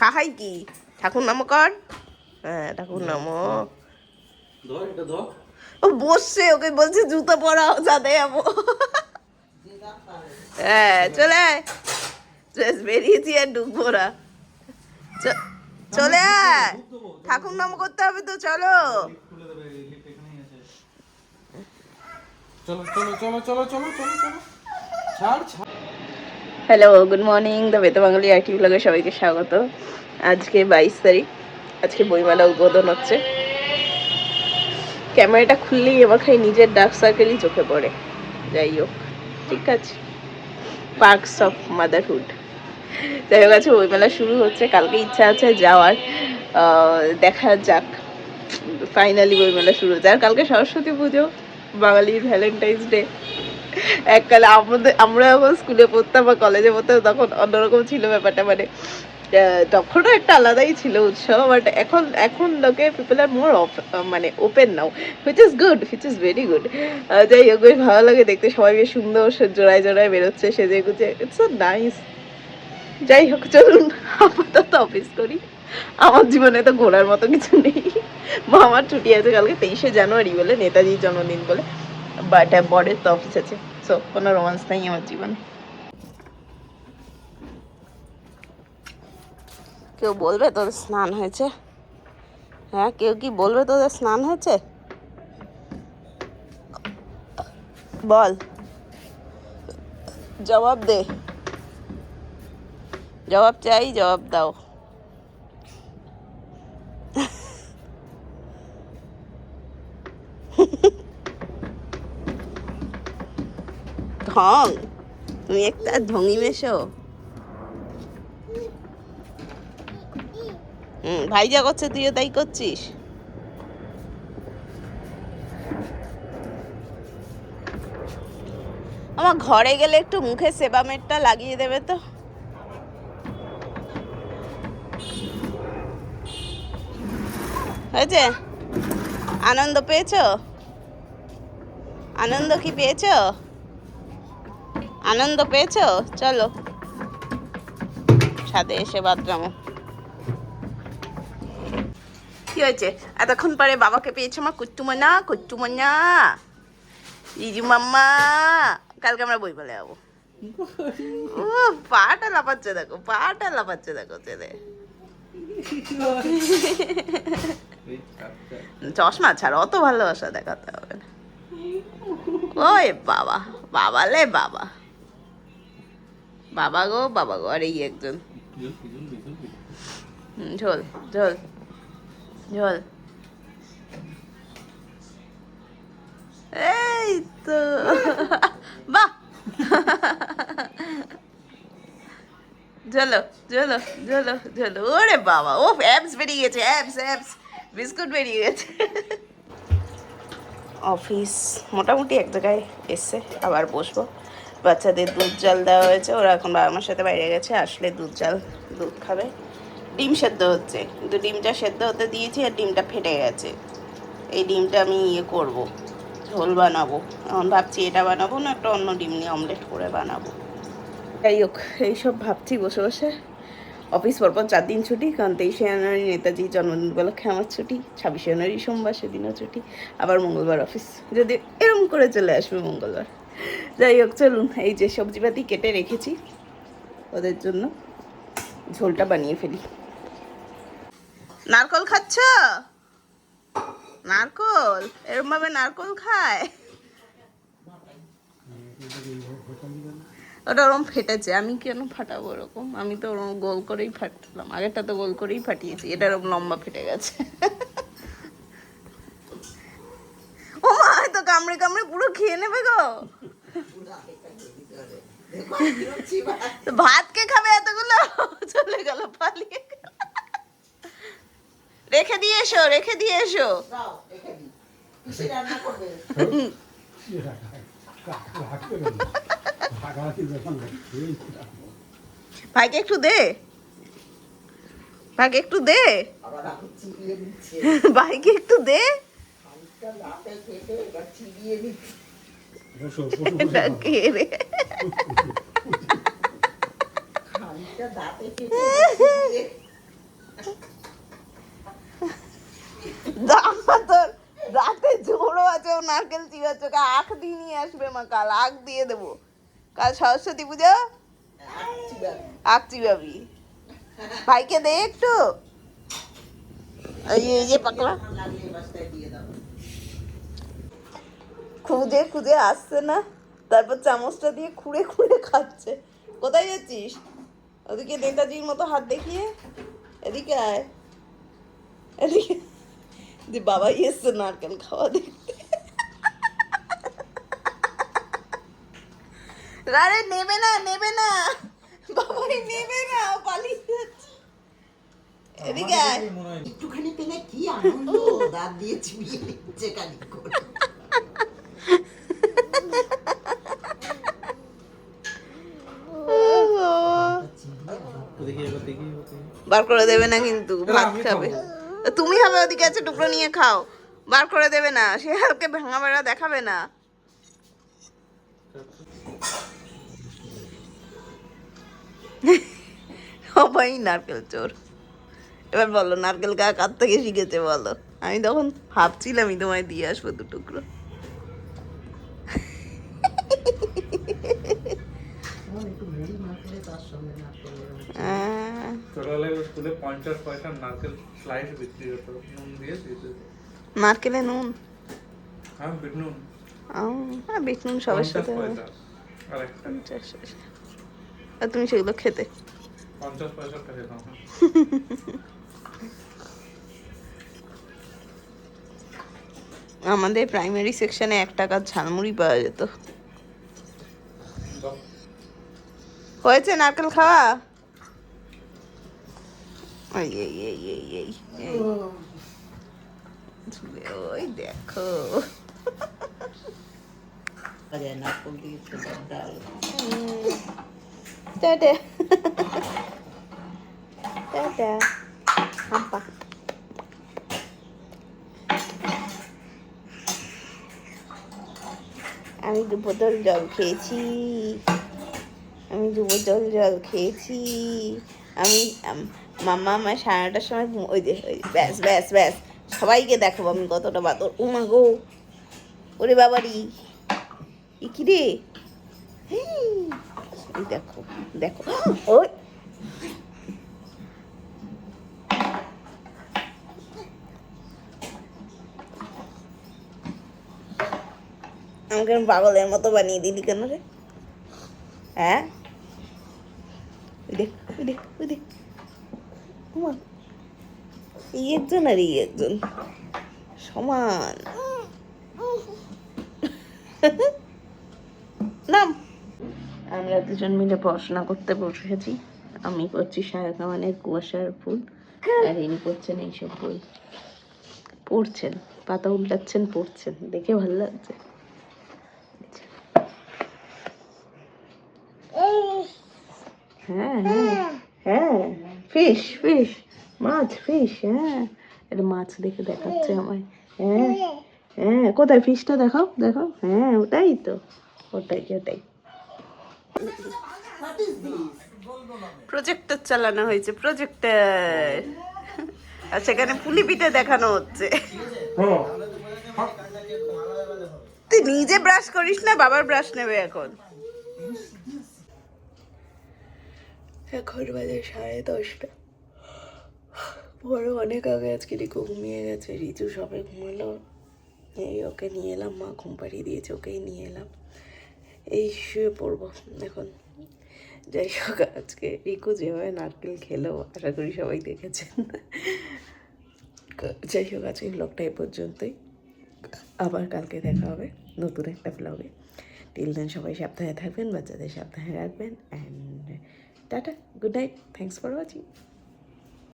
খাহাই কি ঠাকুর নাম কর। হ্যাঁ ঠাকুর নাম। ও বসছে, ওকে বলছে জুতো পরাও যাতে যাবো। হ্যাঁ চলে আয়, বেরিয়েছি আর ঢুকবো না। চলে আয়, ঠাকুর নাম করতে হবে তো, চলো। হ্যালো, গুড মর্নিং, দ্য বেতা বাঙালি আইটি ব্লগে সবাইকে স্বাগত। আজকে 22 তারিখ, আজকে বইমেলা উদ্বোধন হচ্ছে। ক্যামেরাটা খুললেই আমার খাই নিজের ডার্ক সার্কেলই চোখে পড়ে। যাই হোক, ঠিক আছে, পার্কস অফ মাদারহুড। যাই হোক, আছে বইমেলা শুরু হচ্ছে, কালকে ইচ্ছা আছে যাওয়ার, দেখা যাক। ফাইনালি বইমেলা শুরু হচ্ছে। আর কালকে সরস্বতী পুজো, বাঙালির ভ্যালেন্টাইন্স ডে। এককালে আমরা যখন স্কুলে পড়তাম বা কলেজে পড়তাম তখন অন্যরকম ছিল ব্যাপারটা, মানে তখনও একটা আলাদাই ছিল উৎসব। বাট এখন লোকে পিপল আর মোর মানে open now, which is good, which is very good. যাই হোক, বেশ ভালো লাগে দেখতে, সবাই বেশ সুন্দর জোড়ায় জোড়ায় বেরোচ্ছে সেজে গুজে, ইটস সো নাইস। যাই হোক, চলুন আপাতত অফিস করি। আমার জীবনে তো ঘোরার মতো কিছু নেই। আমার ছুটি আছে কালকে 23শে জানুয়ারি বলে, নেতাজির জন্মদিন বলে। বাট বরের তো অফিস আছে, সো কোনো রোমান্স নেই আমার জীবনে। কেউ বলবে তোর স্নান হয়েছে? হ্যাঁ, কেউ কি বলবে তোদের স্নান হয়েছে? বল, জবাব দে, জবাব চাই, জবাব দাও। ঢং, তুমি একটা ঢঙি মেশো। ভাই যা করছে তুইও তাই করছিস। আমার ঘরে গেলে একটু মুখে সেবামেটটা লাগিয়ে দেবে তো। হয়েছে? আনন্দ পেয়েছো? আনন্দ কি পেয়েছো? আনন্দ পেয়েছো? চলো ছাদে এসে বাদরামো। কি হয়েছে? এতক্ষণ পরে বাবাকে পেয়েছো আমার কুট্টুমনা, কুট্টুমনা, রিজু মাম্মা। কালকে আমরা বই বলে যাবো। ও পাটা লাফাচ্ছে দেখো, পাটা লাফাচ্ছে দেখো ছেলে। চশমা ছাড়া অত ভালোবাসা দেখাতে হবে না। ওই বাবা, বাবা লে বাবা, বাবা গো বাবা গো। আর এই একজন ঝোল ঝোল ঝোল। এই তো বাহ। ঝোলো ঝোলো ঝোলো ঝোলো। ওরে বাবা, ও অ্যাবস বেরিয়ে গেছে, অ্যাবস অ্যাবস, বিস্কুট বেরিয়ে গেছে। অফিস মোটামুটি এক জায়গায় এসছে, আবার বসবো। বাচ্চাদের দুধ জাল দেওয়া হয়েছে, ওরা এখন বাবা মার সাথে বাইরে গেছে, আসলে দুধ জাল, দুধ খাবে। ডিম সেদ্ধ হচ্ছে, কিন্তু ডিমটা সেদ্ধ হতে দিয়েছি আর ডিমটা ফেটে গেছে। এই ডিমটা আমি করবো, ঝোল বানাবো। এখন ভাবছি এটা বানাবো না একটা অন্য ডিম নিয়ে অমলেট করে বানাবো। যাই হোক, এইসব ভাবছি বসে বসে। অফিস পরপর 4 দিন ছুটি, কারণ 23শে জানুয়ারি নেতাজির জন্মদিন উপলক্ষে আমার ছুটি, 26শে জানুয়ারি সোমবার সেদিনও ছুটি, আবার মঙ্গলবার অফিস, যদি এরম করে চলে আসবে মঙ্গলবার। যাই হোক, চলুন, এই যে সবজিপাতি কেটে রেখেছি ওদের জন্য, ঝোলটা বানিয়ে ফেলি। নারকল খাচ্ছ? নারকল এরম ভাবে নারকল খায়? ওটা ওরম ফেটেছে, আমি কেন ফাটাবো ওরকম? আমি তো ওরম গোল করেই ফাটলাম, আগেরটা তো গোল করেই ফাটিয়েছি, এটা ওরম লম্বা ফেটে গেছে। ও মা, তো কামড়ে কামড়ে পুরো খেয়ে নেবে গো। ভাত কে খাবে এতগুলো? চলে গেল পালিয়ে। রেখে দিয়ে এসো, রেখে দিয়ে এসো। ভাইকে একটু দে, ভাইকে একটু দে, ভাইকে একটু দে। বসেও নারকেল চিবাচ্ছে, ওকে আখ দিয়ে নিয়ে আসবে মা, কাল আখ দিয়ে দেবো। কাল সরস্বতী পুজো, আখ চিবাবি। ভাইকে দে একটু, এই যে পাকলা খুঁজে খুঁজে আসছে না, তারপর চামচটা দিয়ে খুঁড়ে খুঁড়ে খাচ্ছে। কোথায় যাচ্ছিস? ওদিকে নেতাজির মতো হাত দেখিয়ে, এদিকে আয়, এদিকে। যে বাবাই এসছে নারকেল খাওয়া দেখতে। আরে নেবে না, নেবে না, বাবাই নেবে না, ও পালিয়ে যাচ্ছে। এদিকে আয়। একটুখানি পেলে কি আনন্দ, দাঁত দিয়ে চিবিয়ে নিচ্ছে খালি করে। বার করে দেবে না কিন্তু, ভাত খাবে। তুমি খাবে, ওদিকে আছে টুকরো নিয়ে খাও। বার করে দেবে না, সে হালকে ভাঙা বেড়া দেখাবে না। সবাই নারকেল চোর। এবার বলো নারকেল গাছ কার থেকে শিখেছে বলো? আমি তখন ভাবছিলামই তোমায় দিয়ে আসবো দু টুকরো। নারকেলে নুন, বিট নুন সবার সাথে। আর তুমি সেগুলো খেতে? আমাদের প্রাইমারি সেকশনে 1 টাকার ঝালমুড়ি পাওয়া যেত। হয়েছে নারকেল খাওয়া? এই এই এই এই এই এই ওই দেখো, নারকল দিয়ে ছোলার ডাল। টাটা টাটা হাম্পা। আমি 2 বোতল জল খেয়েছি, আমি 2 বোতল জল খেয়েছি। আমি মাম্মা আমার 9:30টার সময় ওই যে ব্যাস ব্যাস ব্যাস, সবাইকে দেখাবো আমি কতটা বাতর। ও মা গো, ওরে বাবারি, এ কি রে? এই দেখো দেখো, ওই আমাকে পাগলের মতো বানিয়ে দিলি কেন রে? হ্যাঁ, ওই দেখ ওই দেখ ওই দেখ, এই একজন আর এই একজন সমান। নাম, আমরা 2জন মিলে পড়াশোনা করতে বসেছি। আমি করছি শায়খ আমানের কুয়াশার ফুল, আর ইনি করছেন এইসব বই। পড়ছেন, পাতা উল্টাচ্ছেন, পড়ছেন, দেখে ভালো লাগছে। হ্যাঁ হ্যাঁ হ্যাঁ, ফিশ ফিশ, মাছ, ফিশ। হ্যাঁ, এটা মাছ দেখে দেখাচ্ছে আমায়। হ্যাঁ হ্যাঁ, কোথায় ফিশটা দেখাও দেখাও। হ্যাঁ ওটাই তো, ওটাই ওটাই। প্রজেক্টর চালানো হয়েছে, প্রজেক্টর। আর সেখানে পুলি পিঠে দেখানো হচ্ছে। তুই নিজে ব্রাশ করিস না, বাবার ব্রাশ নেবে এখন। এখন বাজে 10:30। বড় অনেক আগে আজকে রিকু ঘুমিয়ে গেছে, রিচু সবে ঘুমালো। এই ওকে নিয়ে এলাম, মা ঘুম পাড়িয়ে দিয়েছে, ওকেই নিয়ে এলাম। এই শুয়ে পড়বো এখন। যাই হোক, আজকে রিকু যেভাবে নারকেল খেলো আশা করি সবাই দেখেছেন। যাই হোক, আজকে ব্লগটা এই পর্যন্তই। আবার কালকে দেখা হবে নতুন একটা ব্লগে। টিল দেন সবাই সাবধানে থাকবেন, বাচ্চাদের সাবধানে রাখবেন, and tata, good night, thanks for watching.